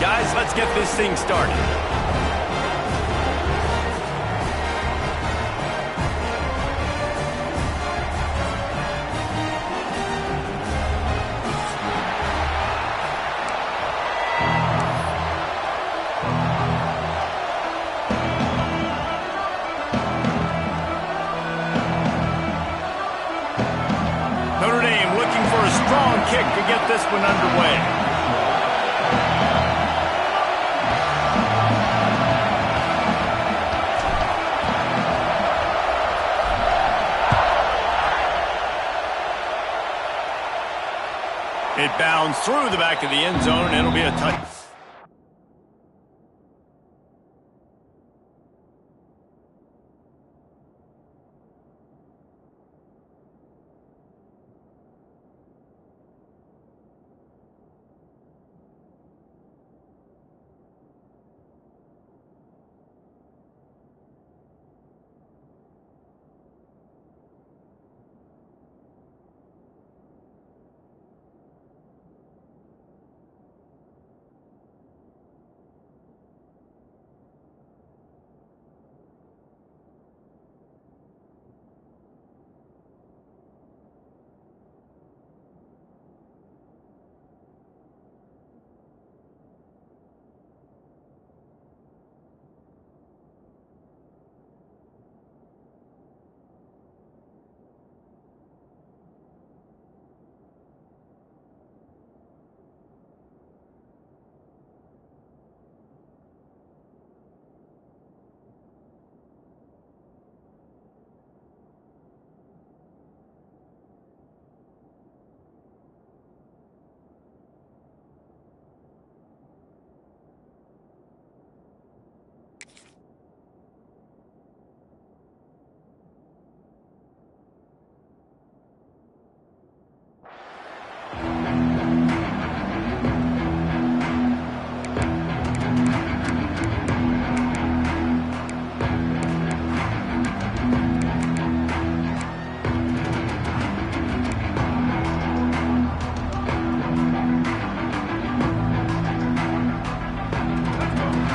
Guys, let's get this thing started. Notre Dame looking for a strong kick to get this one underway. It bounds through the back of the end zone, and it'll be a touch.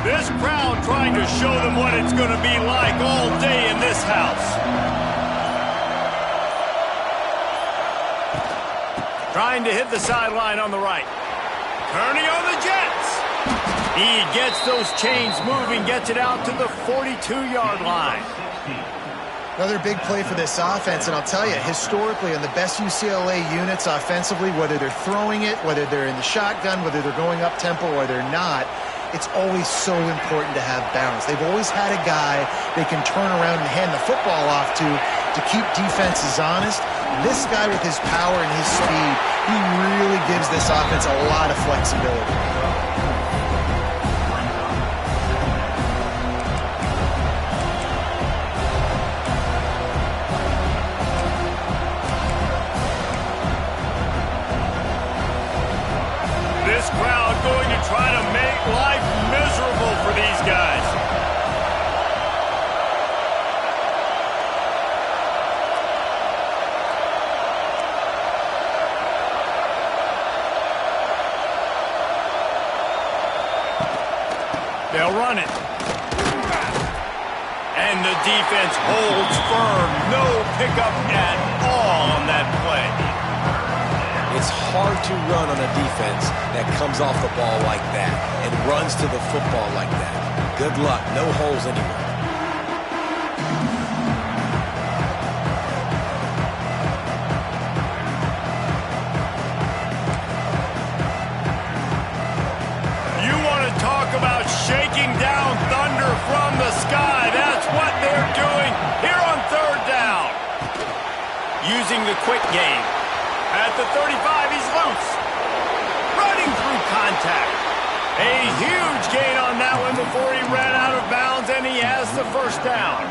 This crowd trying to show them what it's going to be like all day in this house. Trying to hit the sideline on the right. Turning on the Jets. He gets those chains moving, gets it out to the 42-yard line. Another big play for this offense, and I'll tell you, historically, in the best UCLA units offensively, whether they're throwing it, whether they're in the shotgun, whether they're going up-tempo or they're not, it's always so important to have balance. They've always had a guy they can turn around and hand the football off to keep defenses honest. This guy with his power and his speed, he really gives this offense a lot of flexibility. This crowd going to try to make life miserable for these guys. They'll run it. And the defense holds firm. No pickup at all on that play. It's hard to run on a defense that comes off the ball like that and runs to the football like that. Good luck. No holes anywhere. You want to talk about shaking down thunder from the sky. That's what they're doing here on third down. Using the quick game. At the 35, he's loose. Running through contact. A huge gain on that one before he ran out of bounds, and he has the first down.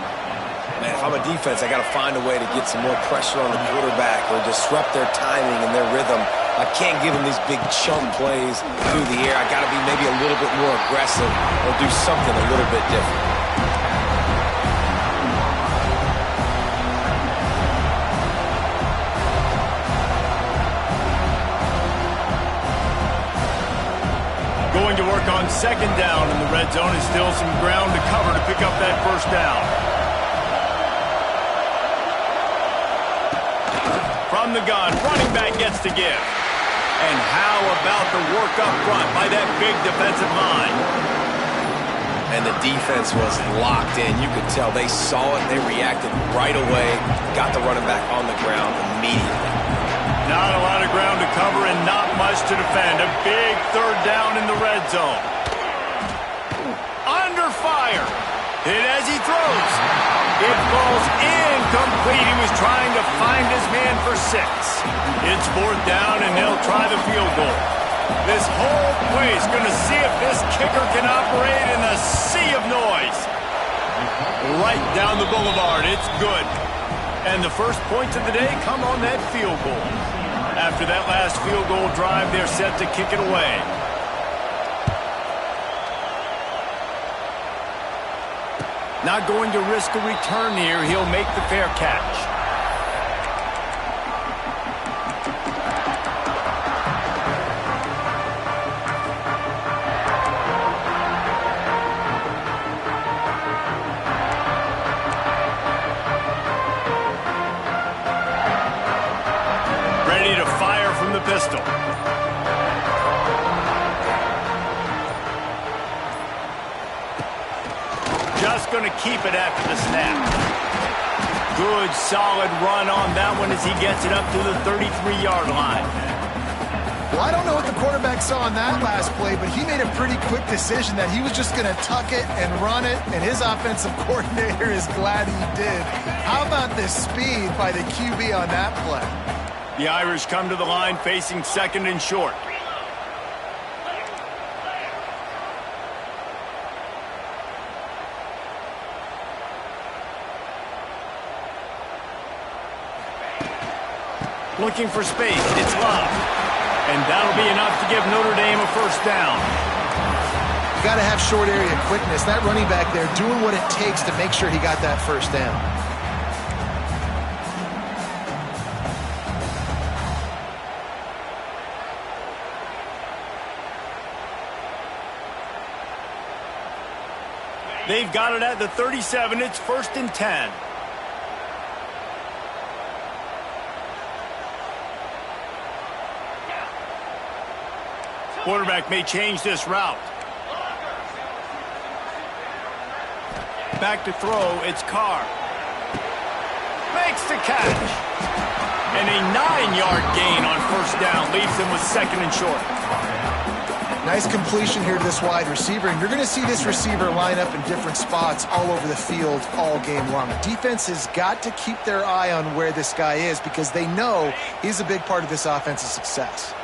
Man, if I'm a defense, I got to find a way to get some more pressure on the quarterback or disrupt their timing and their rhythm. I can't give them these big chunk plays through the air. I got to be maybe a little bit more aggressive or do something a little bit different. Going to work on second down in the red zone, and still some ground to cover to pick up that first down. From the gun, running back gets to give. And how about the work up front by that big defensive line? And the defense was locked in. You could tell they saw it. They reacted right away. Got the running back on the ground immediately. Not a lot of ground to cover and not much to defend. A big third down in the red zone. Under fire. Hit as he throws. It falls incomplete. He was trying to find his man for 6. It's fourth down, and they'll try the field goal. This whole place going to see if this kicker can operate in a sea of noise. Right down the boulevard. It's good. And the first points of the day come on that field goal. After that last field goal drive, they're set to kick it away. Not going to risk a return here. He'll make the fair catch. Ready to fire from the pistol. Just going to keep it after the snap. Good, solid run on that one as he gets it up to the 33-yard line. Well, I don't know what the quarterback saw in that last play, but he made a pretty quick decision that he was just going to tuck it and run it, and his offensive coordinator is glad he did. How about the speed by the QB on that play? The Irish come to the line facing second and short. Looking for space. It's Love. And that'll be enough to give Notre Dame a first down. You got to have short area quickness. That running back there doing what it takes to make sure he got that first down. They've got it at the 37. It's first and 10. Quarterback may change this route. Back to throw. It's Carr. Makes the catch. And a 9-yard gain on first down leaves him with second and short. Nice completion here to this wide receiver, and you're going to see this receiver line up in different spots all over the field all game long. The defense has got to keep their eye on where this guy is because they know he's a big part of this offense's success.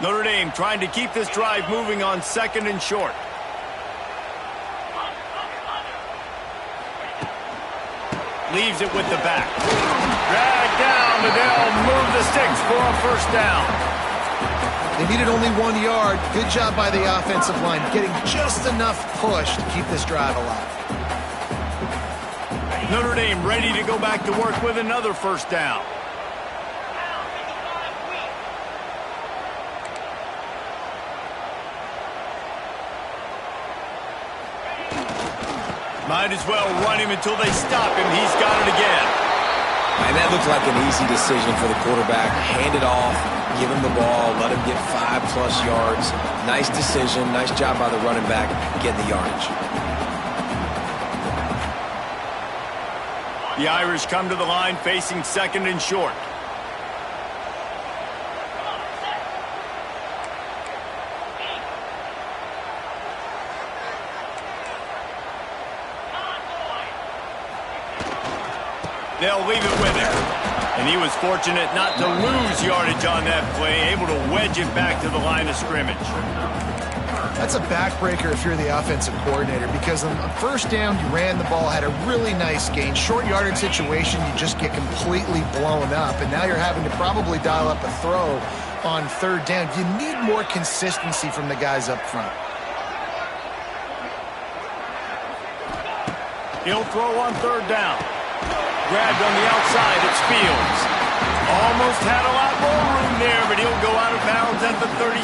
Notre Dame trying to keep this drive moving on second and short. Leaves it with the back. Drag down, and they'll move the sticks for a first down. They needed only 1 yard. Good job by the offensive line, getting just enough push to keep this drive alive. Notre Dame ready to go back to work with another first down. Might as well run him until they stop him. He's got it again. And that looked like an easy decision for the quarterback. Hand it off, give him the ball, let him get 5+ yards. Nice decision. Nice job by the running back getting the yardage. The Irish come to the line facing second and short. They'll leave it with him. And he was fortunate not to lose yardage on that play, able to wedge it back to the line of scrimmage. That's a backbreaker if you're the offensive coordinator because on first down, you ran the ball, had a really nice gain. Short yardage situation, you just get completely blown up, and now you're having to probably dial up a throw on third down. You need more consistency from the guys up front. He'll throw on third down. Grabbed on the outside, it's Fields. Almost had a lot more room there, but he'll go out of bounds at the 36.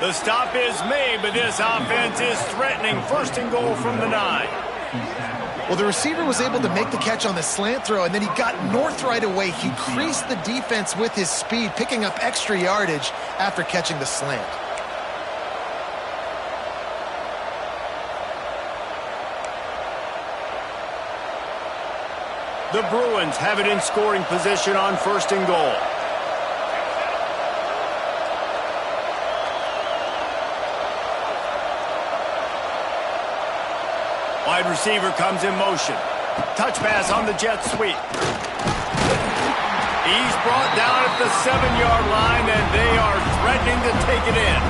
The stop is made, but this offense is threatening. First and goal from the 9. Well, the receiver was able to make the catch on the slant throw, and then he got North right away. He creased the defense with his speed, picking up extra yardage after catching the slant. The Bruins have it in scoring position on first and goal. Wide receiver comes in motion. Touch pass on the jet sweep. He's brought down at the 7-yard line, and they are threatening to take it in.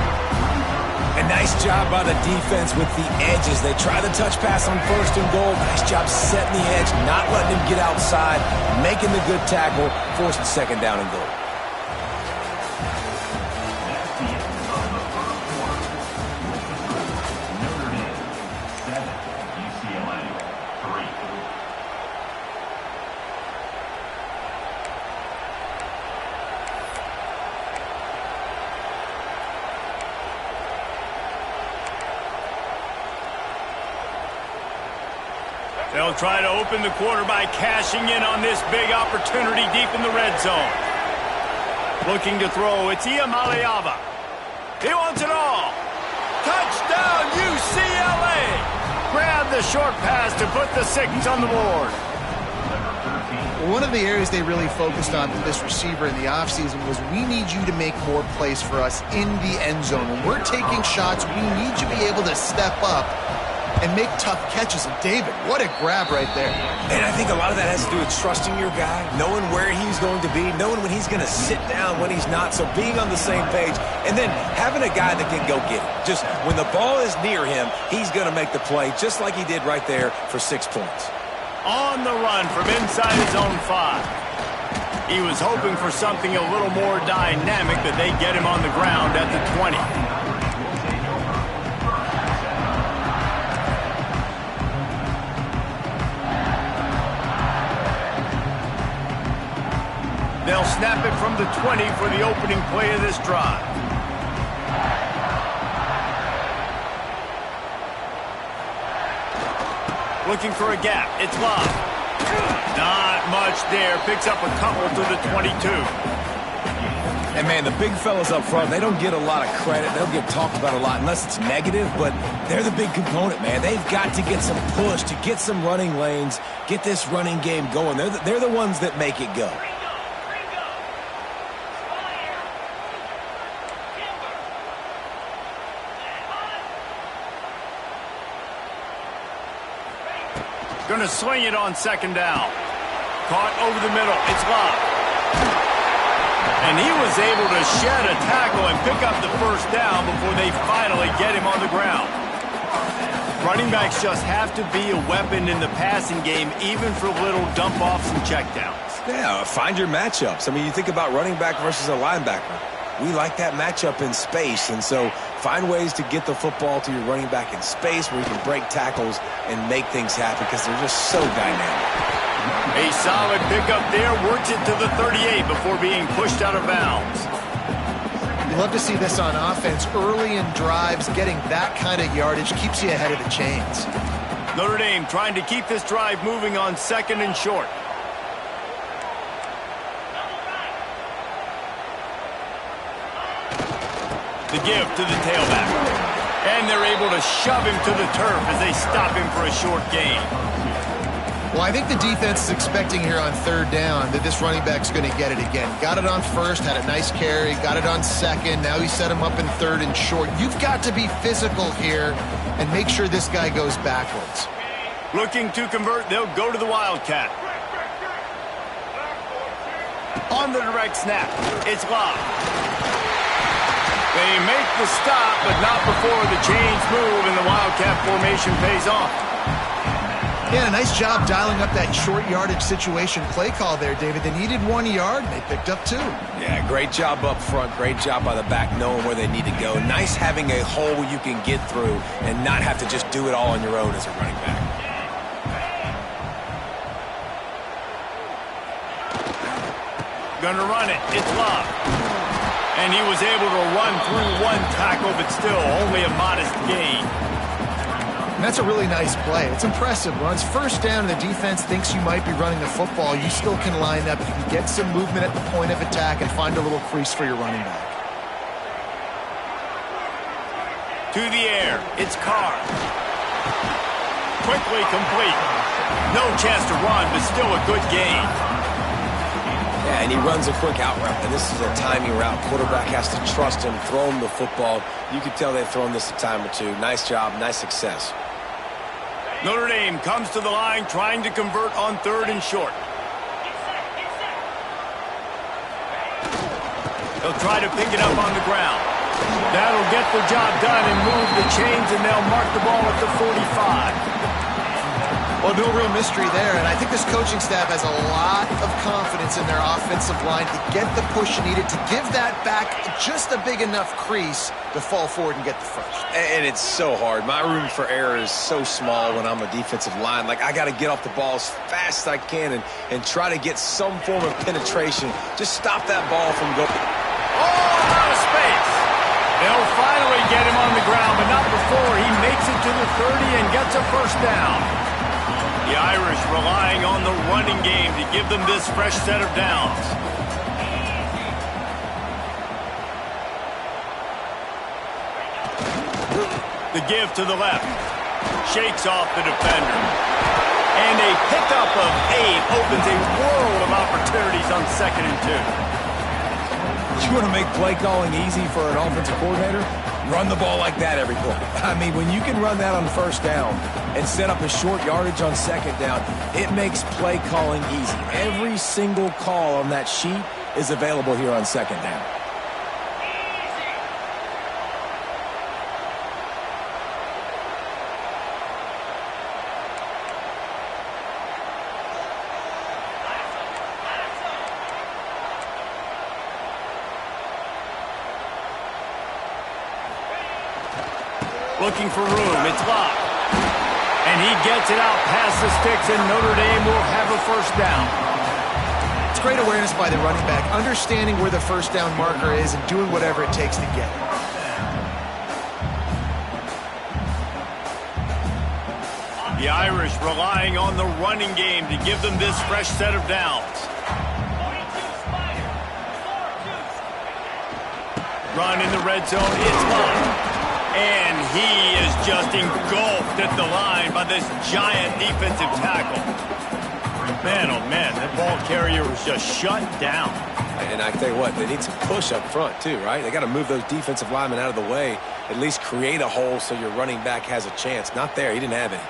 A nice job by the defense with the edges. They try the touch pass on first and goal. Nice job setting the edge, not letting him get outside, making the good tackle, forcing second down and goal. UCLA 3. They'll try to open the quarter by cashing in on this big opportunity deep in the red zone. Looking to throw, it's Iamaleava. He wants it all. Touchdown, UCLA! Grab the short pass to put the 6 on the board. One of the areas they really focused on with this receiver in the offseason was we need you to make more plays for us in the end zone. When we're taking shots, we need you to be able to step up and make tough catches. And David, what a grab right there. And I think a lot of that has to do with trusting your guy, knowing where he's going to be, knowing when he's going to sit down, when he's not, so being on the same page, and then having a guy that can go get it. Just when the ball is near him, he's going to make the play, just like he did right there for 6 points. On the run from inside his own 5. He was hoping for something a little more dynamic, but they get him on the ground at the 20. They'll snap it from the 20 for the opening play of this drive. Looking for a gap. It's Love. Not much there. Picks up a couple to the 22. And, man, the big fellas up front, they don't get a lot of credit. They don't get talked about a lot unless it's negative, but they're the big component, man. They've got to get some push, to get some running lanes, get this running game going. They're the ones that make it go. Going to swing it on second down. Caught over the middle. It's Love. And he was able to shed a tackle and pick up the first down before they finally get him on the ground. Running backs just have to be a weapon in the passing game, even for little dump-offs and checkdowns. Yeah, find your matchups. I mean, you think about running back versus a linebacker. We like that matchup in space, and so find ways to get the football to your running back in space where you can break tackles and make things happen because they're just so dynamic. A solid pickup there, works it to the 38 before being pushed out of bounds. You love to see this on offense. Early in drives, getting that kind of yardage keeps you ahead of the chains. Notre Dame trying to keep this drive moving on second and short. The give to the tailback. And they're able to shove him to the turf as they stop him for a short gain. Well, I think the defense is expecting here on third down that this running back's going to get it again. Got it on first, had a nice carry, got it on second. Now he set him up in third and short. You've got to be physical here and make sure this guy goes backwards. Looking to convert, they'll go to the Wildcat. On the direct snap, it's Love. They make the stop, but not before the chains move and the Wildcat formation pays off. Yeah, a nice job dialing up that short yardage situation play call there, David. They needed 1 yard, and they picked up 2. Yeah, great job up front. Great job by the back knowing where they need to go. Nice having a hole you can get through and not have to just do it all on your own as a running back. Gonna run it. It's Love. And he was able to run through one tackle, but still only a modest gain. And that's a really nice play. It's impressive. When it's first down and the defense thinks you might be running the football, you still can line up. You can get some movement at the point of attack and find a little crease for your running back. To the air, it's Carr. Quickly complete. No chance to run, but still a good gain. Yeah, and he runs a quick out route, and this is a timing route. Quarterback has to trust him, throw him the football. You can tell they've thrown this a time or two. Nice job, nice success. Notre Dame comes to the line trying to convert on 3rd and short. They'll try to pick it up on the ground. That'll get the job done and move the chains, and they'll mark the ball at the 45. Well, no real mystery there, and I think this coaching staff has a lot of confidence in their offensive line to get the push needed, to give that back just a big enough crease to fall forward and get the first. And it's so hard. My room for error is so small when I'm a defensive line. Like, I got to get off the ball as fast as I can and try to get some form of penetration. Just stop that ball from going. Oh, out of space. They'll finally get him on the ground, but not before he makes it to the 30 and gets a first down. The Irish relying on the running game to give them this fresh set of downs. The give to the left. Shakes off the defender. And a pickup of 8 opens a world of opportunities on 2nd and 2. You want to make play calling easy for an offensive coordinator? Run the ball like that every play. I mean, when you can run that on 1st down and set up a short yardage on 2nd down, it makes play calling easy. Every single call on that sheet is available here on 2nd down. Looking for room. It's locked. And he gets it out past the sticks, and Notre Dame will have a first down. It's great awareness by the running back, understanding where the first down marker is and doing whatever it takes to get it. The Irish relying on the running game to give them this fresh set of downs. Run in the red zone. It's locked. And he is just engulfed at the line by this giant defensive tackle. Man, oh man, that ball carrier was just shut down. And I tell you what, they need some push up front too, right? They got to move those defensive linemen out of the way, at least create a hole so your running back has a chance. Not there, he didn't have any.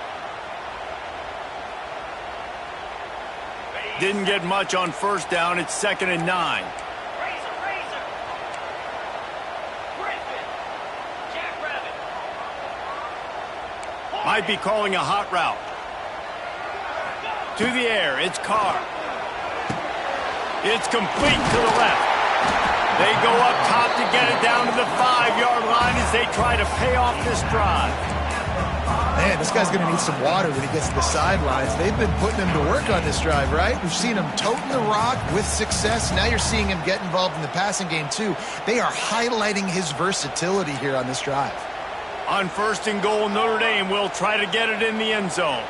Didn't get much on 1st down. It's 2nd and 9. Might be calling a hot route. To the air, it's Carr. It's complete to the left. They go up top to get it down to the 5-yard line as they try to pay off this drive. Man, this guy's going to need some water when he gets to the sidelines. They've been putting him to work on this drive, right? We've seen him toting the rock with success. Now you're seeing him get involved in the passing game, too. They are highlighting his versatility here on this drive. On 1st and goal, Notre Dame will try to get it in the end zone.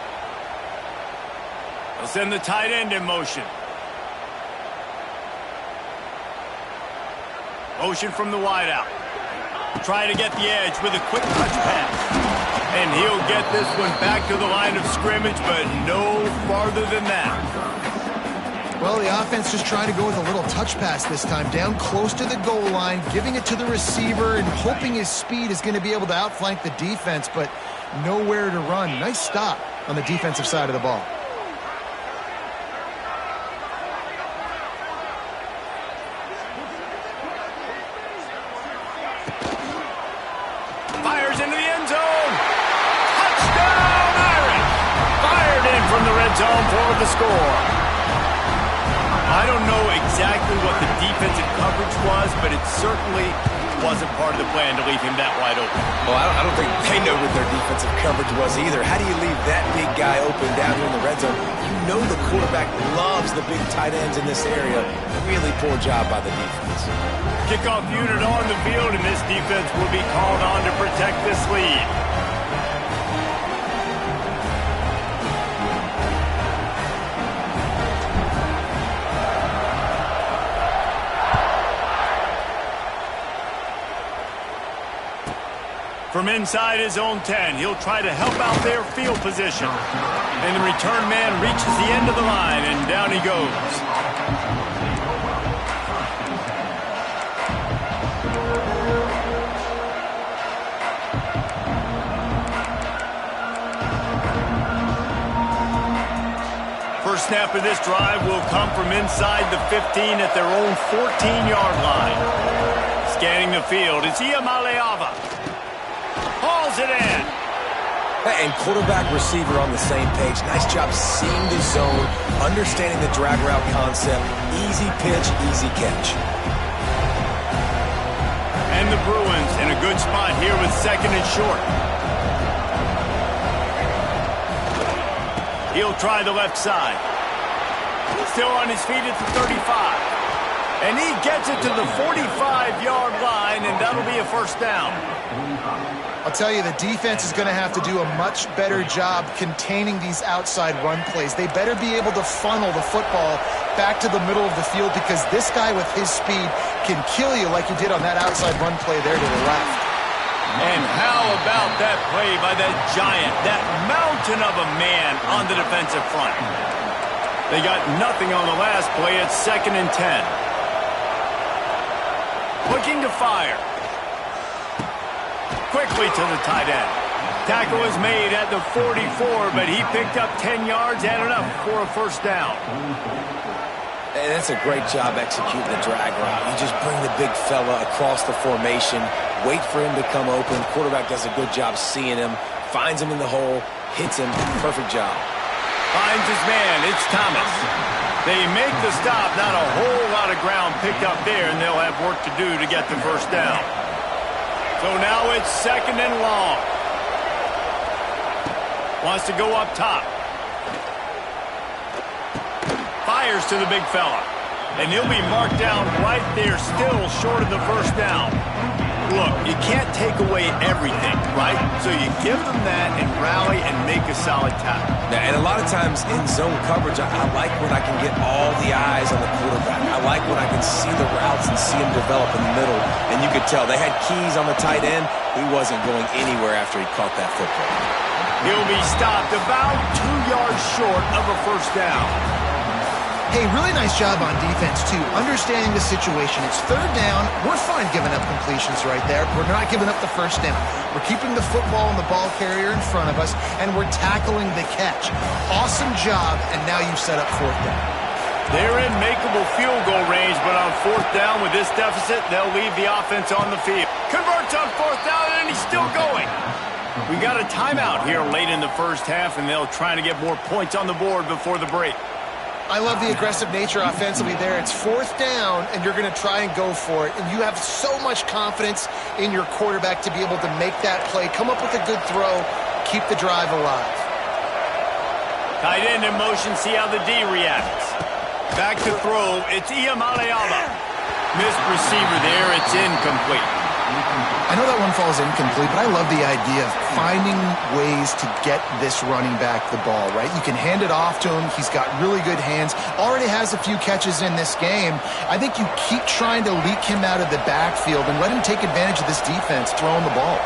They'll send the tight end in motion. Motion from the wideout. Try to get the edge with a quick touch pass. And he'll get this one back to the line of scrimmage, but no farther than that. Well, the offense just trying to go with a little touch pass this time, down close to the goal line, giving it to the receiver and hoping his speed is going to be able to outflank the defense, but nowhere to run. Nice stop on the defensive side of the ball. Fires into the end zone. Touchdown, Irish! Fired in from the red zone for the score. I don't know exactly what the defensive coverage was, but it certainly wasn't part of the plan to leave him that wide open. Well, I don't think they know what their defensive coverage was either. How do you leave that big guy open down here in the red zone? You know the quarterback loves the big tight ends in this area. Really poor job by the defense. Kickoff unit on the field, and this defense will be called on to protect this lead. From inside his own 10, he'll try to help out their field position. And the return man reaches the end of the line, and down he goes. First snap of this drive will come from inside the 15 at their own 14-yard line. Scanning the field, it's Iamaleava. Hauls it in. And quarterback receiver on the same page. Nice job seeing the zone, understanding the drag route concept. Easy pitch, easy catch. And the Bruins in a good spot here with second and short. He'll try the left side. Still on his feet at the 35. And he gets it to the 45-yard line, and that'll be a first down. I'll tell you, the defense is going to have to do a much better job containing these outside run plays. They better be able to funnel the football back to the middle of the field, because this guy with his speed can kill you like he did on that outside run play there to the left. And how about that play by that giant, that mountain of a man on the defensive front? They got nothing on the last play. It's 2nd and 10. Looking to fire. Quickly to the tight end. Tackle is made at the 44, but he picked up 10 yards and enough for a first down. And that's a great job executing the drag route. You just bring the big fella across the formation, wait for him to come open. Quarterback does a good job seeing him, finds him in the hole, hits him. Perfect job. Finds his man. It's Thomas. They make the stop. Not a whole lot of ground picked up there, and they'll have work to do to get the first down. So now it's 2nd and long. Wants to go up top. Fires to the big fella. And he'll be marked down right there, still short of the first down. Look, you can't take away everything, right? So you give them that and rally and make a solid tackle. Yeah, and a lot of times in zone coverage, I like when I can get all the eyes on the quarterback. I like when I can see the routes and see him develop in the middle. And you could tell they had keys on the tight end. He wasn't going anywhere after he caught that football. He'll be stopped about 2 yards short of a first down. Hey, really nice job on defense, too. Understanding the situation. It's 3rd down. We're fine giving up completions right there. We're not giving up the first down. We're keeping the football and the ball carrier in front of us, and we're tackling the catch. Awesome job, and now you've set up 4th down. They're in makeable field goal range, but on 4th down with this deficit, they'll leave the offense on the field. Converts on 4th down, and he's still going. We got a timeout here late in the first half, and they'll try to get more points on the board before the break. I love the aggressive nature offensively there. It's 4th down, and you're going to try and go for it. And you have so much confidence in your quarterback to be able to make that play, come up with a good throw, keep the drive alive. Tight end in motion, see how the D reacts. Back to throw, it's Iamaleava. Missed receiver there, it's incomplete. I know that one falls incomplete, but I love the idea of finding ways to get this running back the ball, right? You can hand it off to him. He's got really good hands. Already has a few catches in this game. I think you keep trying to leak him out of the backfield and let him take advantage of this defense throwing the ball.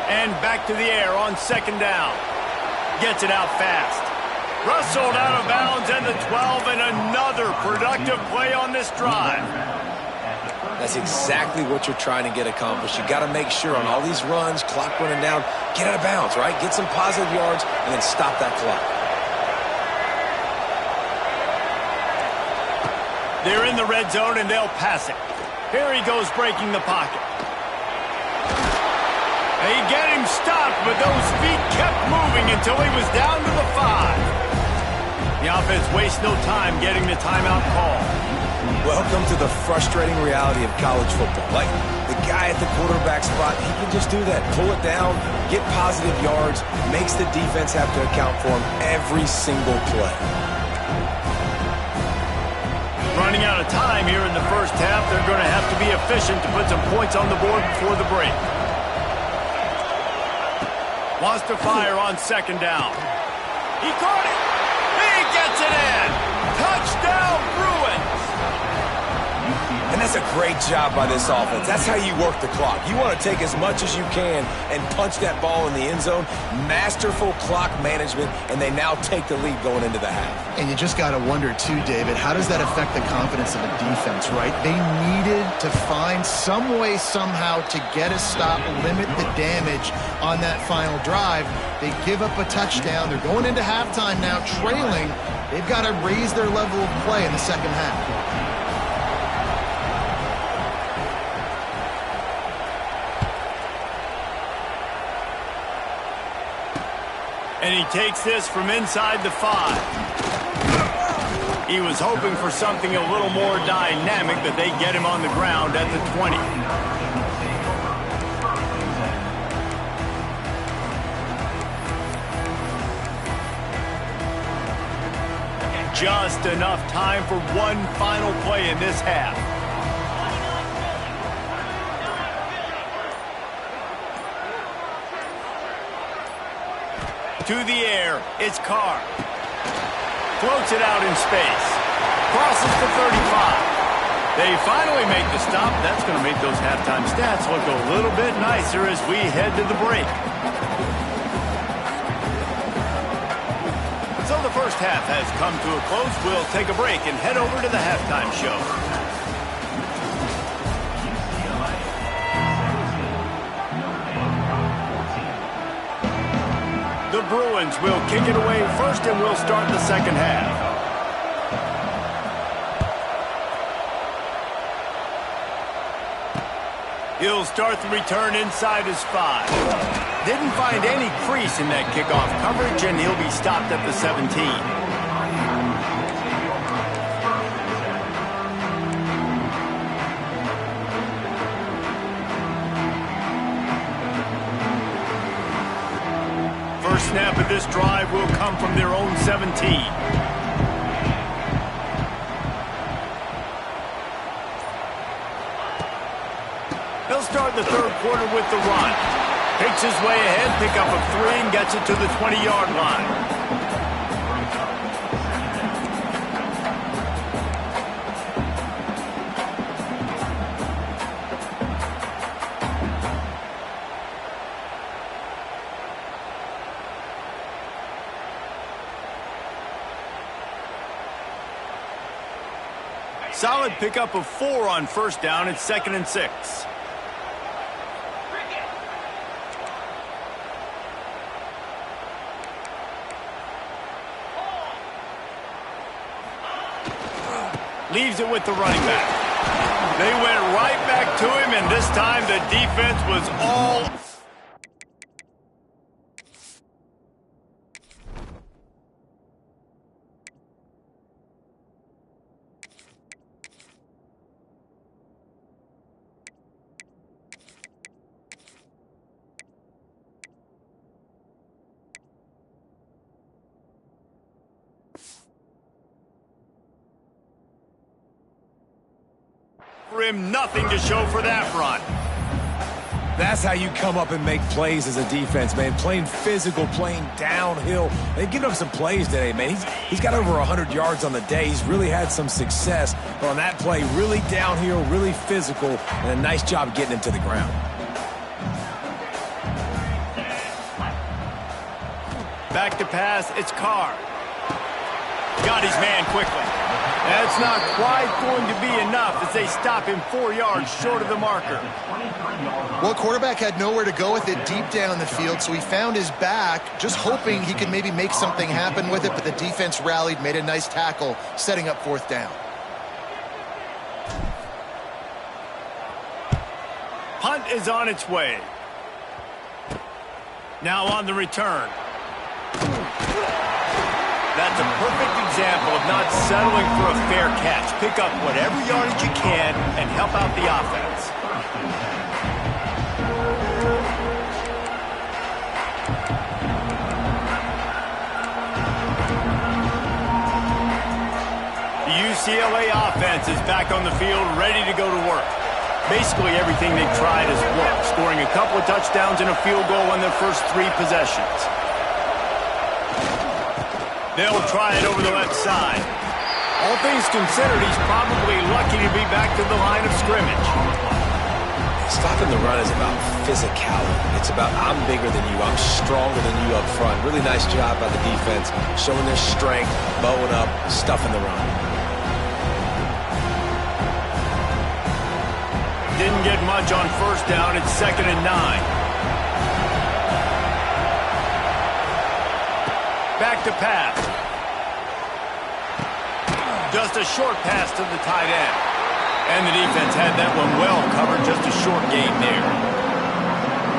And back to the air on 2nd down. Gets it out fast. Rustled out of bounds at the 12, and another productive play on this drive. That's exactly what you're trying to get accomplished. You got to make sure on all these runs, clock running down, get out of bounds, right? Get some positive yards and then stop that clock. They're in the red zone and they'll pass it. Here he goes breaking the pocket. They get him stopped, but those feet kept moving until he was down to the 5. The offense wastes no time getting the timeout call. Welcome to the frustrating reality of college football. Like, the guy at the quarterback spot, he can just do that. Pull it down, get positive yards, makes the defense have to account for him every single play. Running out of time here in the first half. They're going to have to be efficient to put some points on the board before the break. Wants to fire on second down. He caught it. He gets it in. Touchdown, Bruins. And that's a great job by this offense. That's how you work the clock. You want to take as much as you can and punch that ball in the end zone. Masterful clock management, and they now take the lead going into the half. And you just got to wonder, too, David, how does that affect the confidence of the defense, right? They needed to find some way, somehow, to get a stop, limit the damage on that final drive. They give up a touchdown. They're going into halftime now, trailing. They've got to raise their level of play in the second half. And he takes this from inside the 5. He was hoping for something a little more dynamic, that they get him on the ground at the 20. Just enough time for one final play in this half. To the air, it's Carr. Floats it out in space. Crosses the 35. They finally make the stop. That's going to make those halftime stats look a little bit nicer as we head to the break. So the first half has come to a close. We'll take a break and head over to the halftime show. The Bruins will kick it away first, and we'll start the second half. He'll start the return inside his 5. Didn't find any crease in that kickoff coverage, and he'll be stopped at the 17. First snap of this drive will come from their own 17. He'll start the third quarter with the run. Takes his way ahead, pick up a 3, and gets it to the 20-yard line. Solid pickup of 4 on first down. It's 2nd and 6. Leaves it with the running back. They went right back to him, and this time the defense was all... him nothing to show for that run. That's how you come up and make plays as a defense, man. Playing physical, playing downhill. They've given up some plays today, man. He's got over 100 yards on the day. He's really had some success. But on that play, really downhill, really physical, and a nice job getting him to the ground. Back to pass, it's Carr. Got his man quickly. That's not quite going to be enough as they stop him 4 yards short of the marker. Well, quarterback had nowhere to go with it deep down the field, so he found his back, just hoping he could maybe make something happen with it, but the defense rallied, made a nice tackle, setting up 4th down. Punt is on its way. Now on the return. That's a perfect example of not settling for a fair catch. Pick up whatever yardage you can and help out the offense. The UCLA offense is back on the field, ready to go to work. Basically, everything they've tried has worked, scoring a couple of touchdowns and a field goal on their first 3 possessions. They'll try it over the left side. All things considered, he's probably lucky to be back to the line of scrimmage. Stopping the run is about physicality. It's about I'm bigger than you, I'm stronger than you up front. Really nice job by the defense, showing their strength, bowing up, stuffing the run. Didn't get much on first down. It's 2nd and 9. Back to pass. Just a short pass to the tight end. And the defense had that one well covered. Just a short gain there.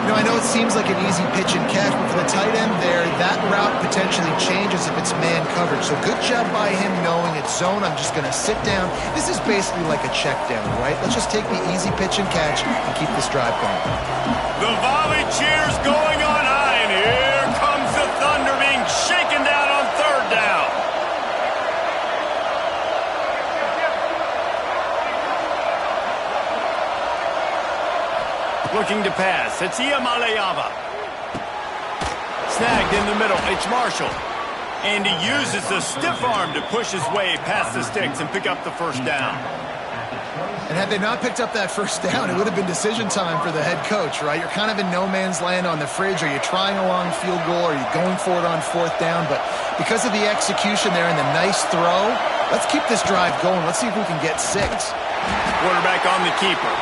You know, I know it seems like an easy pitch and catch, but for the tight end there, that route potentially changes if it's man coverage. So good job by him knowing it's zone. I'm just going to sit down. This is basically like a check down, right? Let's just take the easy pitch and catch and keep this drive going. The volley cheers going on high, and here comes the Thunder being shaken down on 3rd down. Looking to pass. It's Iamaleava. Snagged in the middle. It's Marshall. And he uses the stiff arm to push his way past the sticks and pick up the first down. And had they not picked up that first down, it would have been decision time for the head coach, right? You're kind of in no man's land on the fridge. Are you trying a long field goal? Are you going for it on 4th down? But because of the execution there and the nice throw, let's keep this drive going. Let's see if we can get 6. Quarterback on the keeper.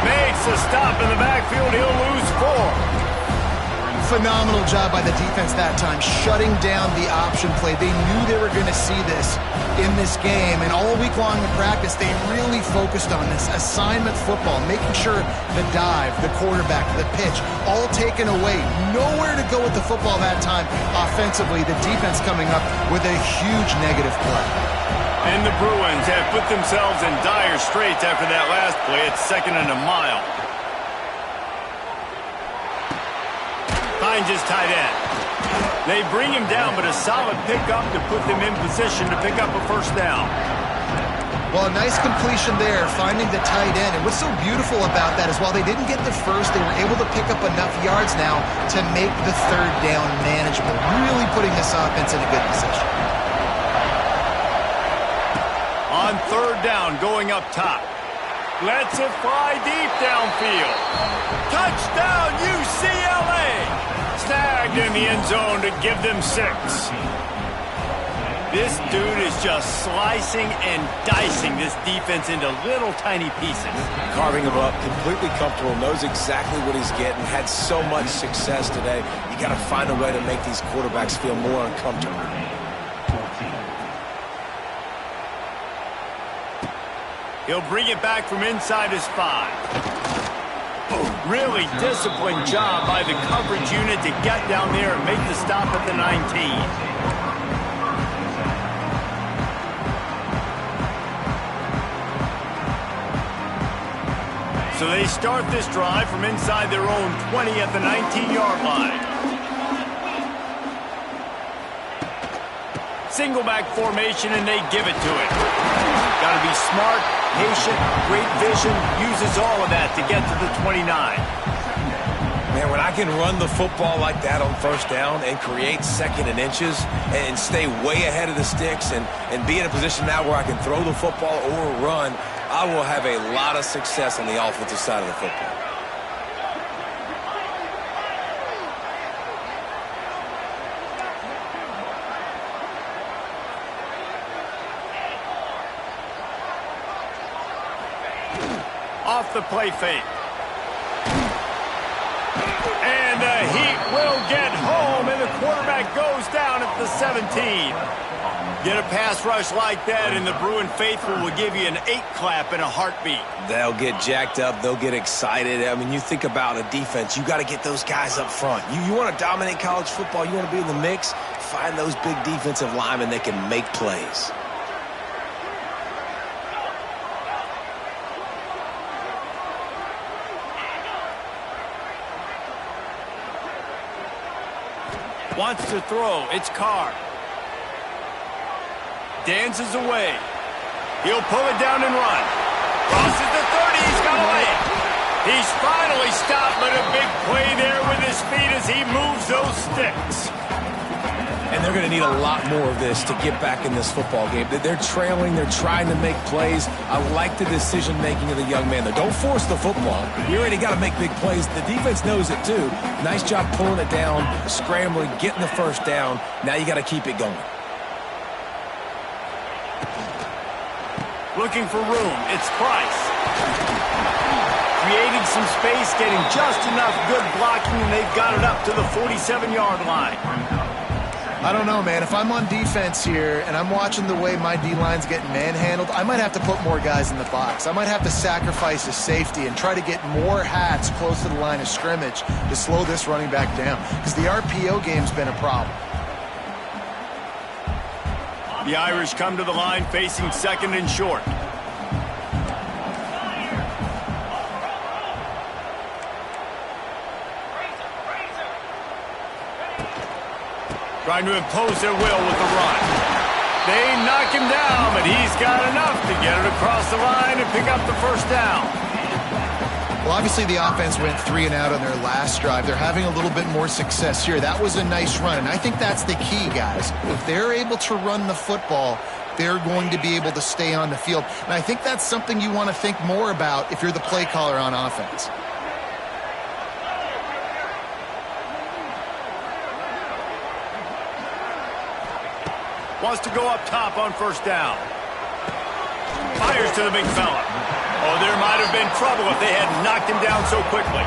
Makes a stop in the backfield. He'll lose 4. Phenomenal job by the defense that time, shutting down the option play. They knew they were going to see this in this game, and all week long in practice, they really focused on this assignment football, making sure the dive, the quarterback, the pitch, all taken away. Nowhere to go with the football that time offensively. The defense coming up with a huge negative play. And the Bruins have put themselves in dire straits after that last play. It's 2nd and a mile. Finds his tight end. They bring him down, but a solid pickup to put them in position to pick up a first down. Well, a nice completion there, finding the tight end. And what's so beautiful about that is while they didn't get the first, they were able to pick up enough yards now to make the 3rd down manageable, really putting this offense in a good position. On 3rd down, going up top. Lets it fly deep downfield. Touchdown, UCLA! Snagged in the end zone to give them 6. This dude is just slicing and dicing this defense into little tiny pieces. Carving him up, completely comfortable, knows exactly what he's getting, had so much success today. You got to find a way to make these quarterbacks feel more uncomfortable. He'll bring it back from inside his 5. Really disciplined job by the coverage unit to get down there and make the stop at the 19. So they start this drive from inside their own 20 at the 19-yard line. Single back formation, and they give it to it. Got to be smart, patient, great vision, uses all of that to get to the 29. Man, when I can run the football like that on 1st down and create 2nd and inches and stay way ahead of the sticks and be in a position now where I can throw the football or run, I will have a lot of success on the offensive side of the football. Off the play fake. And the Heat will get home, and the quarterback goes down at the 17. Get a pass rush like that, and the Bruin faithful will give you an 8-clap in a heartbeat. They'll get jacked up. They'll get excited. I mean, you think about a defense. You got to get those guys up front. You want to dominate college football. You want to be in the mix. find those big defensive linemen that can make plays. Wants to throw. It's Carr. Dances away. He'll pull it down and run. Crosses the 30. He's got away. He's finally stopped, but a big play there with his feet as he moves those sticks. And they're going to need a lot more of this to get back in this football game. They're trailing. They're trying to make plays. I like the decision-making of the young man. Don't force the football. You already got to make big plays. The defense knows it, too. Nice job pulling it down, scrambling, getting the first down. Now you got to keep it going. Looking for room. It's Price. Creating some space, getting just enough good blocking, and they've got it up to the 47-yard line. I don't know, man. If I'm on defense here and I'm watching the way my D-line's getting manhandled, I might have to put more guys in the box. I might have to sacrifice his safety and try to get more hats close to the line of scrimmage to slow this running back down, because the RPO game's been a problem. The Irish come to the line facing second and short. Trying to impose their will with the run. They knock him down, but he's got enough to get it across the line and pick up the first down. Well, obviously the offense went 3 and out on their last drive. They're having a little bit more success here. That was a nice run, and I think that's the key, guys. If they're able to run the football, they're going to be able to stay on the field. And I think that's something you want to think more about if you're the play caller on offense. Wants to go up top on first down. Fires to the big fella. Oh, there might have been trouble if they had knocked him down so quickly.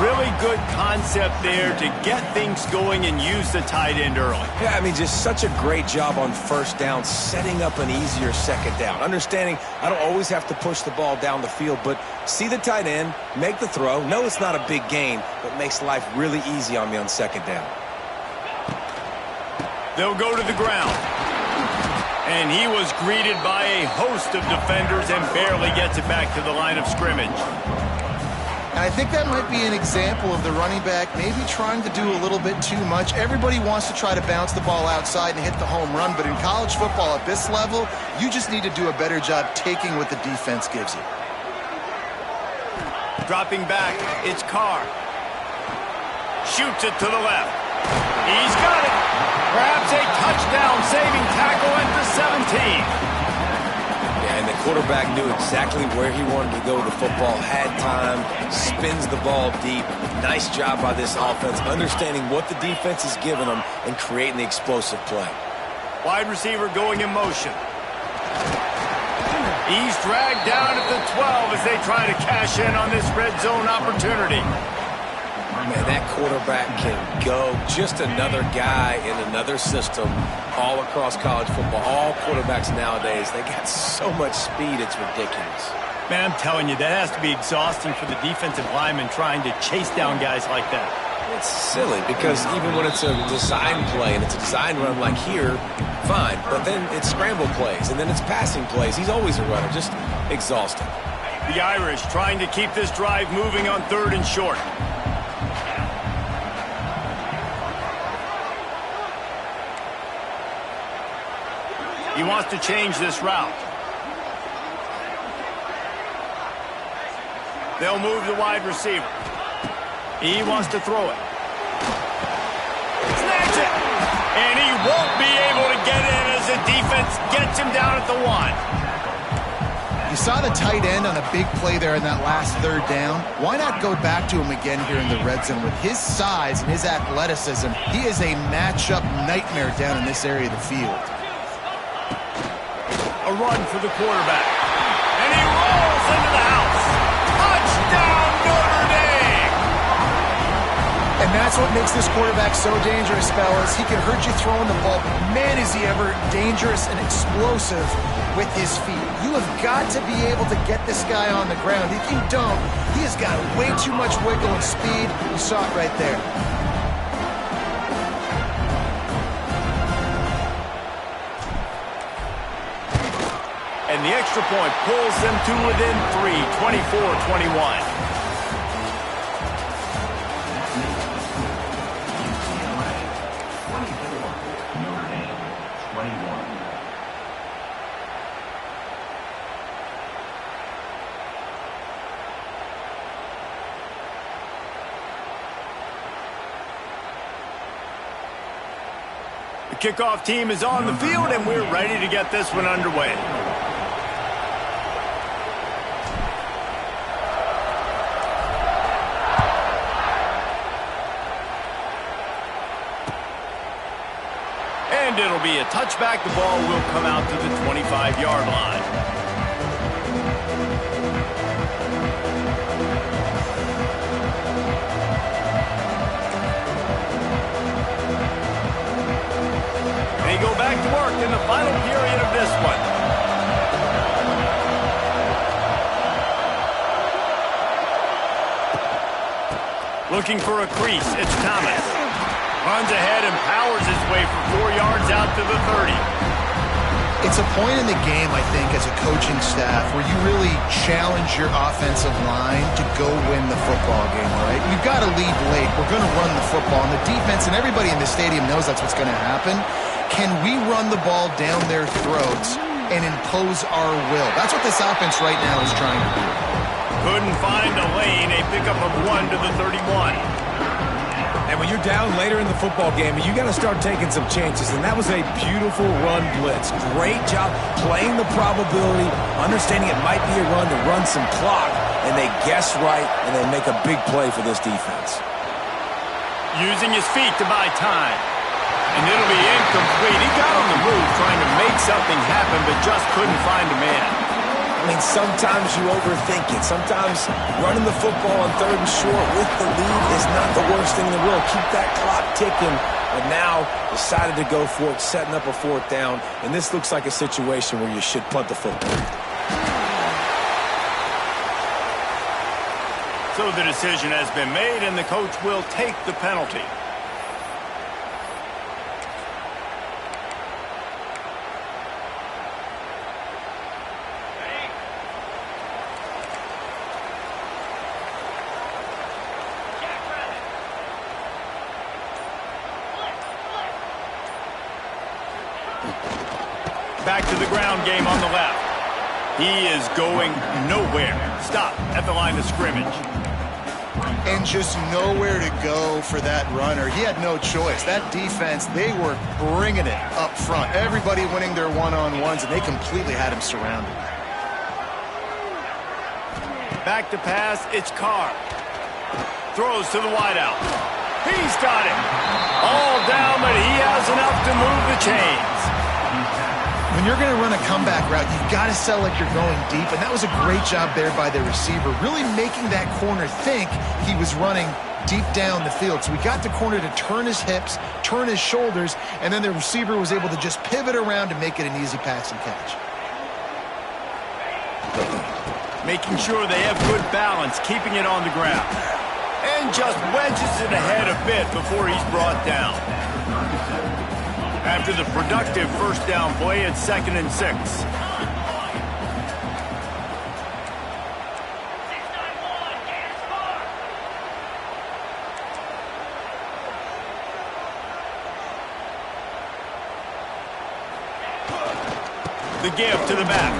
Really good concept there to get things going and use the tight end early. Yeah, I mean, just such a great job on first down, setting up an easier second down. Understanding I don't always have to push the ball down the field, but see the tight end, make the throw. No, it's not a big gain, but makes life really easy on me on second down. They'll go to the ground. And he was greeted by a host of defenders and barely gets it back to the line of scrimmage. And I think that might be an example of the running back maybe trying to do a little bit too much. Everybody wants to try to bounce the ball outside and hit the home run, but in college football at this level, you just need to do a better job taking what the defense gives you. Dropping back, it's Carr. Shoots it to the left. He's got it. Grabs a touchdown-saving tackle at the 17. Yeah, and the quarterback knew exactly where he wanted to go with the football, had time, spins the ball deep. Nice job by this offense, understanding what the defense is giving them and creating the explosive play. Wide receiver going in motion. He's dragged down at the 12 as they try to cash in on this red zone opportunity. Man, that quarterback can go. Just another guy in another system all across college football. All quarterbacks nowadays, they got so much speed, it's ridiculous. Man, I'm telling you, that has to be exhausting for the defensive lineman trying to chase down guys like that. It's silly because even when it's a design play and it's a design run like here, fine. But then it's scramble plays and then it's passing plays. He's always a runner, just exhausting. The Irish trying to keep this drive moving on third and short. He wants to change this route. They'll move the wide receiver. He wants to throw it. Snatch it! And he won't be able to get in as the defense gets him down at the 1. You saw the tight end on a big play there in that last third down. Why not go back to him again here in the red zone? With his size and his athleticism, he is a matchup nightmare down in this area of the field. A run for the quarterback. And he rolls into the house. Touchdown, Notre Dame! And that's what makes this quarterback so dangerous, fellas. He can hurt you throwing the ball, but man, is he ever dangerous and explosive with his feet. You have got to be able to get this guy on the ground. If you don't, he has got way too much wiggle and speed. You saw it right there. And the extra point pulls them to within 3, 24-21. The kickoff team is on the field, and we're ready to get this one underway. And it'll be a touchback. The ball will come out to the 25-yard line. They go back to work in the final period of this one. Looking for a crease, it's Thomas. Runs ahead and powers his way for 4 yards out to the 30. It's a point in the game, I think, as a coaching staff where you really challenge your offensive line to go win the football game, right? We've got to lead late. We're going to run the football. And the defense and everybody in the stadium knows that's what's going to happen. Can we run the ball down their throats and impose our will? That's what this offense right now is trying to do. Couldn't find a lane. A pickup of 1 to the 31. And when you're down later in the football game, you got to start taking some chances. And that was a beautiful run blitz. Great job playing the probability, understanding it might be a run to run some clock. And they guess right, and they make a big play for this defense. Using his feet to buy time. And it'll be incomplete. He got on the move trying to make something happen, but just couldn't find a man. I mean, sometimes you overthink it. Sometimes running the football on 3rd and short with the lead is not the worst thing in the world. Keep that clock ticking. But now decided to go for it, setting up a 4th down. And this looks like a situation where you should punt the football. So the decision has been made, and the coach will take the penalty. Back to the ground game on the left. He is going nowhere. Stop at the line of scrimmage. And just nowhere to go for that runner. He had no choice. That defense, they were bringing it up front. Everybody winning their one-on-ones, and they completely had him surrounded. Back to pass, it's Carr. Throws to the wideout. He's got it. All down, but he has enough to move the chains. When you're going to run a comeback route, you've got to sell like you're going deep, and that was a great job there by the receiver, really making that corner think he was running deep down the field. So we got the corner to turn his hips, turn his shoulders, and then the receiver was able to just pivot around to make it an easy pass and catch. Making sure they have good balance, keeping it on the ground. And just wedges it ahead a bit before he's brought down. After the productive 1st down play, it's 2nd and 6. The give to the back.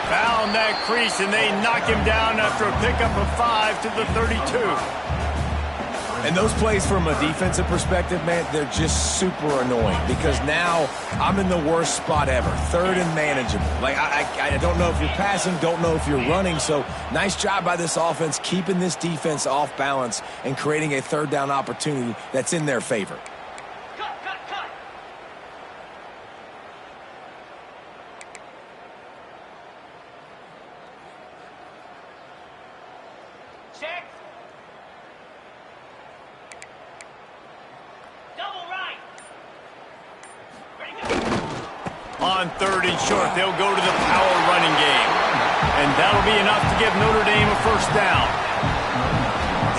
Found that crease, and they knock him down after a pickup of 5 to the 32. And those plays from a defensive perspective, man, they're just super annoying because now I'm in the worst spot ever, 3rd and manageable. Like, I don't know if you're passing, don't know if you're running. So nice job by this offense keeping this defense off balance and creating a 3rd down opportunity that's in their favor. On 3rd and short, they'll go to the power running game. And that'll be enough to give Notre Dame a 1st down.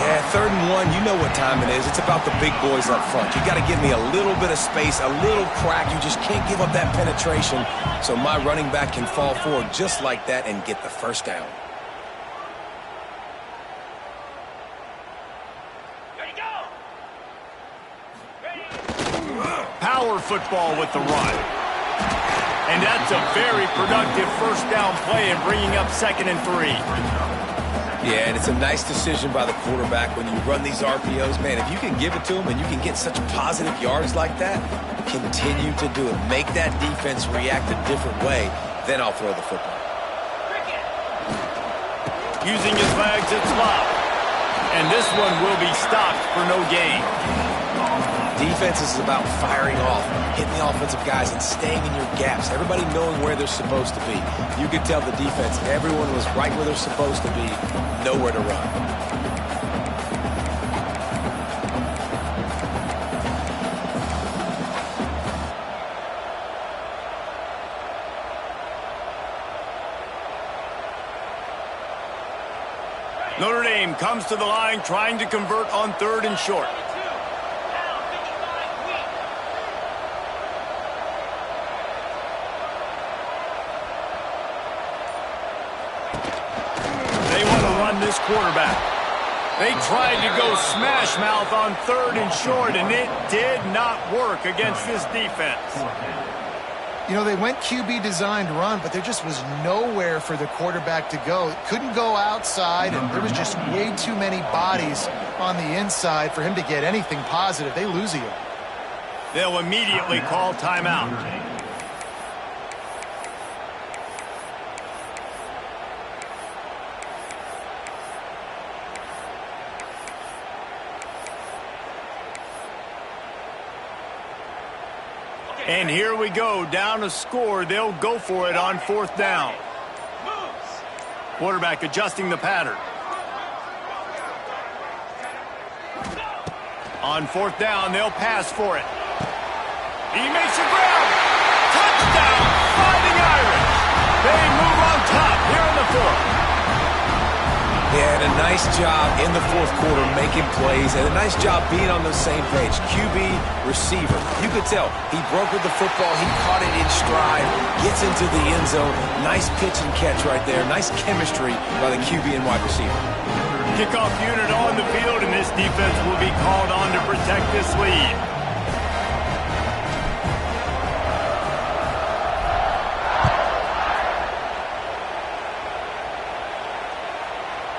Yeah, 3rd and 1, you know what time it is. It's about the big boys up front. You got to give me a little bit of space, a little crack. You just can't give up that penetration, so my running back can fall forward just like that and get the first down. Power football with the run. And that's a very productive first down play and bringing up 2nd and 3. Yeah, and it's a nice decision by the quarterback when you run these RPOs. Man, if you can give it to him and you can get such positive yards like that, continue to do it. Make that defense react a different way, then I'll throw the football. Using his legs at slot. And this one will be stopped for no gain. Defense is about firing off, hitting the offensive guys, and staying in your gaps. Everybody knowing where they're supposed to be. You could tell the defense, everyone was right where they're supposed to be, nowhere to run. Notre Dame comes to the line trying to convert on 3rd and short. This quarterback. They tried to go smash mouth on 3rd and short, and it did not work against this defense. You know, they went QB designed run, but there just was nowhere for the quarterback to go. Couldn't go outside, and there was just way too many bodies on the inside for him to get anything positive. They lose him. They'll immediately call timeout. And here we go, down a score. They'll go for it on 4th down. Quarterback adjusting the pattern. On 4th down, they'll pass for it. He makes the ground. Touchdown, Fighting Irish. They move on top here in the 4th. Yeah, and a nice job in the 4th quarter making plays, and a nice job being on the same page. QB, receiver. You could tell he broke with the football. He caught it in stride, gets into the end zone. Nice pitch and catch right there. Nice chemistry by the QB and wide receiver. Kickoff unit on the field, and this defense will be called on to protect this lead.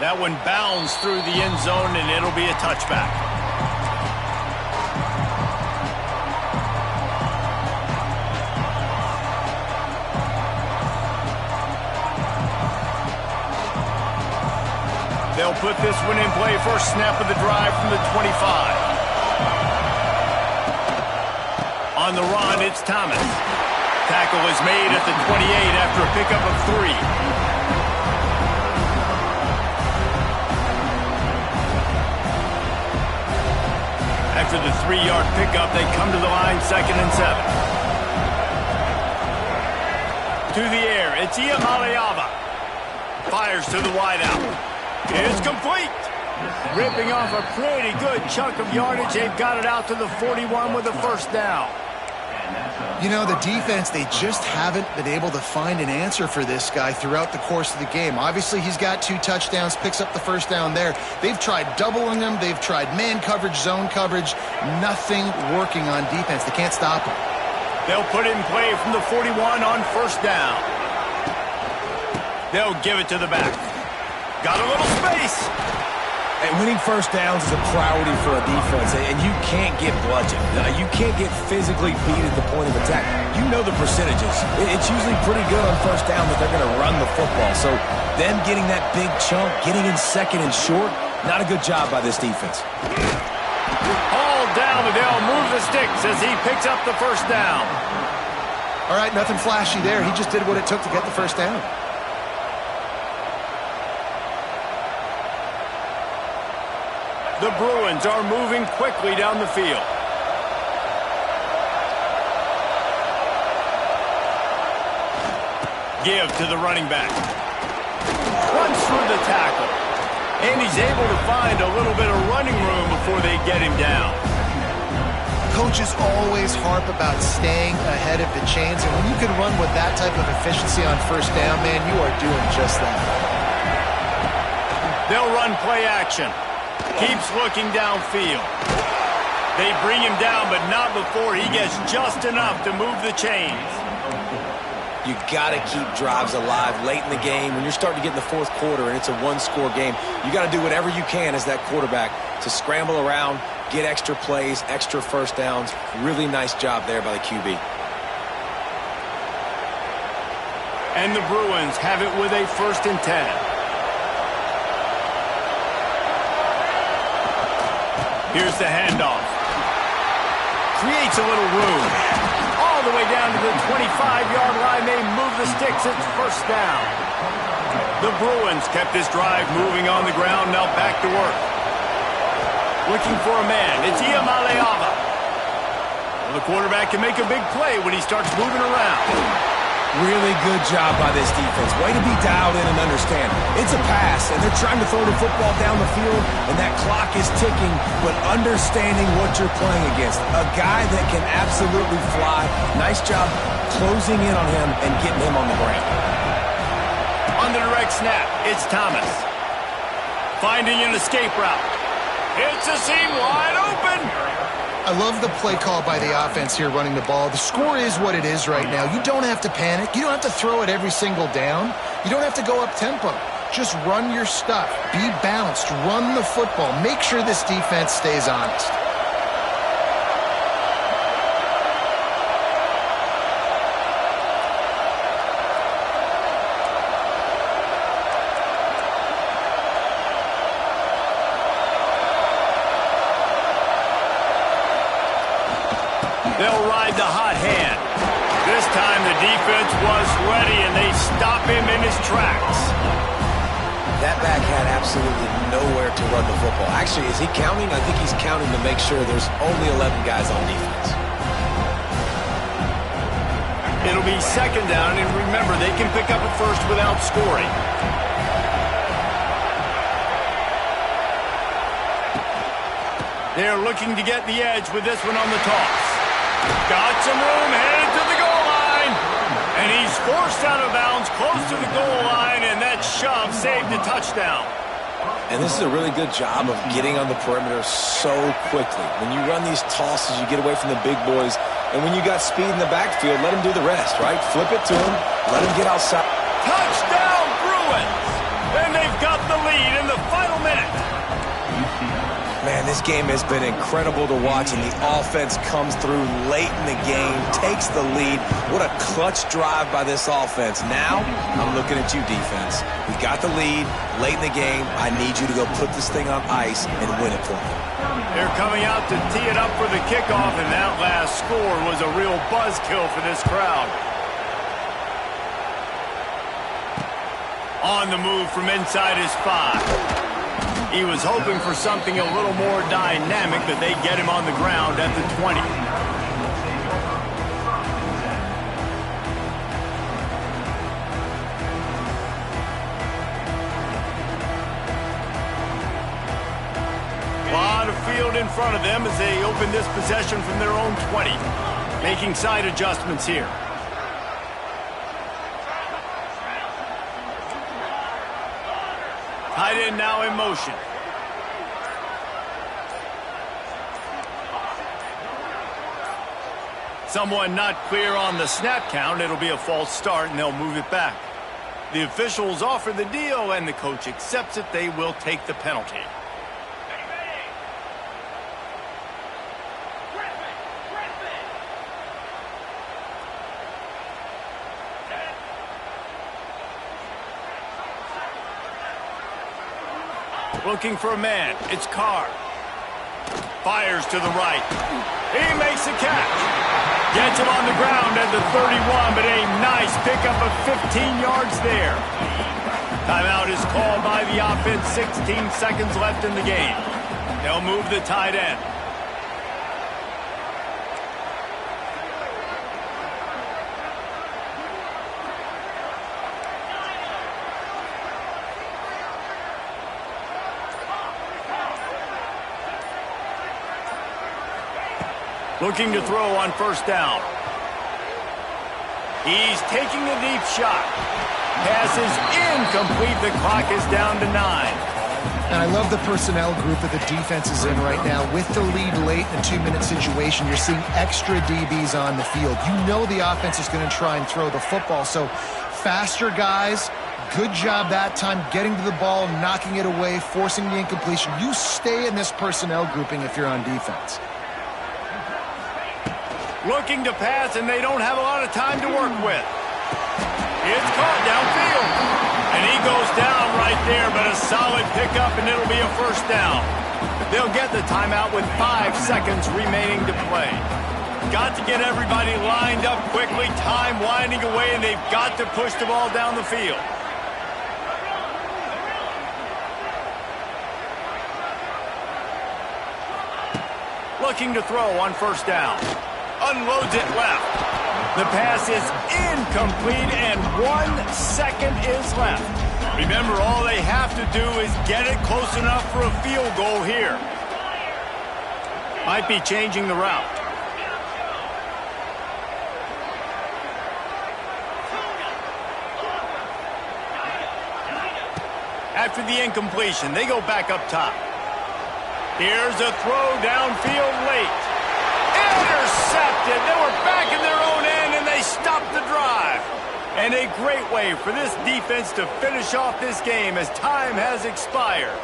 That one bounds through the end zone, and it'll be a touchback. They'll put this one in play. First snap of the drive from the 25. On the run, it's Thomas. Tackle is made at the 28 after a pickup of 3. After the 3-yard pickup, they come to the line 2nd and 7. To the air, it's Iamaleava. Fires to the wideout. It's complete. Ripping off a pretty good chunk of yardage. They've got it out to the 41 with a first down. You know, the defense, they just haven't been able to find an answer for this guy throughout the course of the game. Obviously, he's got 2 touchdowns, picks up the first down there. They've tried doubling him. They've tried man coverage, zone coverage. Nothing working on defense. They can't stop him. They'll put it in play from the 41 on first down. They'll give it to the back. Got a little space. And winning first downs is a priority for a defense, and you can't get bludgeoned. You can't get physically beat at the point of attack. You know the percentages. It's usually pretty good on first down that they're going to run the football. So them getting that big chunk, getting in 2nd and short, not a good job by this defense. All down, but they'll move the sticks as he picks up the first down. All right, nothing flashy there. He just did what it took to get the first down. The Bruins are moving quickly down the field. Give to the running back. Runs through the tackle. And he's able to find a little bit of running room before they get him down. Coaches always harp about staying ahead of the chains, and when you can run with that type of efficiency on first down, man, you are doing just that. They'll run play action. Keeps looking downfield. They bring him down, but not before he gets just enough to move the chains. You got to keep drives alive late in the game. When you're starting to get in the fourth quarter and it's a one-score game, you got to do whatever you can as that quarterback to scramble around, get extra plays, extra first downs. Really nice job there by the QB. And the Bruins have it with a 1st and 10. Here's the handoff. Creates a little room. All the way down to the 25-yard line. They move the sticks. It's 1st down. The Bruins kept this drive moving on the ground. Now back to work. Looking for a man. It's Iamaleava. Well, the quarterback can make a big play when he starts moving around. Really good job by this defense. Way to be dialed in and understand. It's a pass, and they're trying to throw the football down the field, and that clock is ticking, but understanding what you're playing against. A guy that can absolutely fly. Nice job closing in on him and getting him on the ground. On the direct snap, it's Thomas. Finding an escape route. It's a seam wide open. I love the play call by the offense here running the ball. The score is what it is right now. You don't have to panic. You don't have to throw it every single down. You don't have to go up tempo. Just run your stuff. Be balanced. Run the football. Make sure this defense stays honest. They'll ride the hot hand. This time the defense was ready, and they stop him in his tracks. That back had absolutely nowhere to run the football. Actually, is he counting? I think he's counting to make sure there's only 11 guys on defense. It'll be 2nd down, and remember, they can pick up a first without scoring. They're looking to get the edge with this one on the toss. Got some room, headed to the goal line. And he's forced out of bounds close to the goal line, and that shove saved a touchdown. And this is a really good job of getting on the perimeter so quickly. When you run these tosses, you get away from the big boys. And when you got speed in the backfield, let them do the rest, right? Flip it to them, let them get outside. Touchdown, Bruins! And they've got the lead in the final minute. Man, this game has been incredible to watch, and the offense comes through late in the game, takes the lead. What a clutch drive by this offense. Now, I'm looking at you, defense. We got the lead late in the game. I need you to go put this thing on ice and win it for me. They're coming out to tee it up for the kickoff, and that last score was a real buzzkill for this crowd. On the move from inside his 5. He was hoping for something a little more dynamic, but they get him on the ground at the 20. A lot of field in front of them as they open this possession from their own 20. Making side adjustments here. Tight end now in motion. Someone not clear on the snap count. It'll be a false start, and they'll move it back. The officials offer the deal, and the coach accepts it. They will take the penalty. Looking for a man. It's Carr. Fires to the right. He makes a catch. Gets him on the ground at the 31, but a nice pickup of 15 yards there. Timeout is called by the offense. 16 seconds left in the game. They'll move the tight end. Looking to throw on first down. He's taking a deep shot. Pass is incomplete. The clock is down to 9. And I love the personnel group that the defense is in right now. With the lead late in a 2-minute situation, you're seeing extra DBs on the field. You know the offense is going to try and throw the football. So faster guys, good job that time getting to the ball, knocking it away, forcing the incompletion. You stay in this personnel grouping if you're on defense. Looking to pass, and they don't have a lot of time to work with. It's caught downfield. And he goes down right there, but a solid pickup, and it'll be a first down. They'll get the timeout with 5 seconds remaining to play. Got to get everybody lined up quickly, time winding away, and they've got to push the ball down the field. Looking to throw on first down. Unloads it left. The pass is incomplete, and 1 second is left. Remember, all they have to do is get it close enough for a field goal here. Might be changing the route. After the incompletion, they go back up top. Here's a throw downfield late. Intercepted. They were back in their own end, and they stopped the drive. And a great way for this defense to finish off this game as time has expired.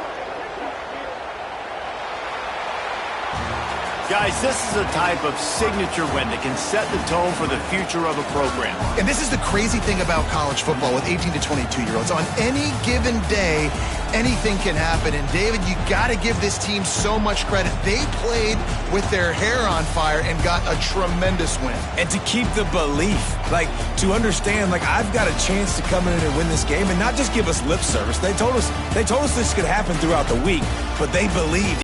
Guys, this is a type of signature win that can set the tone for the future of a program. And this is the crazy thing about college football with 18 to 22-year-olds. On any given day, anything can happen. And, David, you got to give this team so much credit. They played with their hair on fire and got a tremendous win. And to keep the belief, to understand, I've got a chance to come in and win this game and not just give us lip service. They told us this could happen throughout the week, but they believed.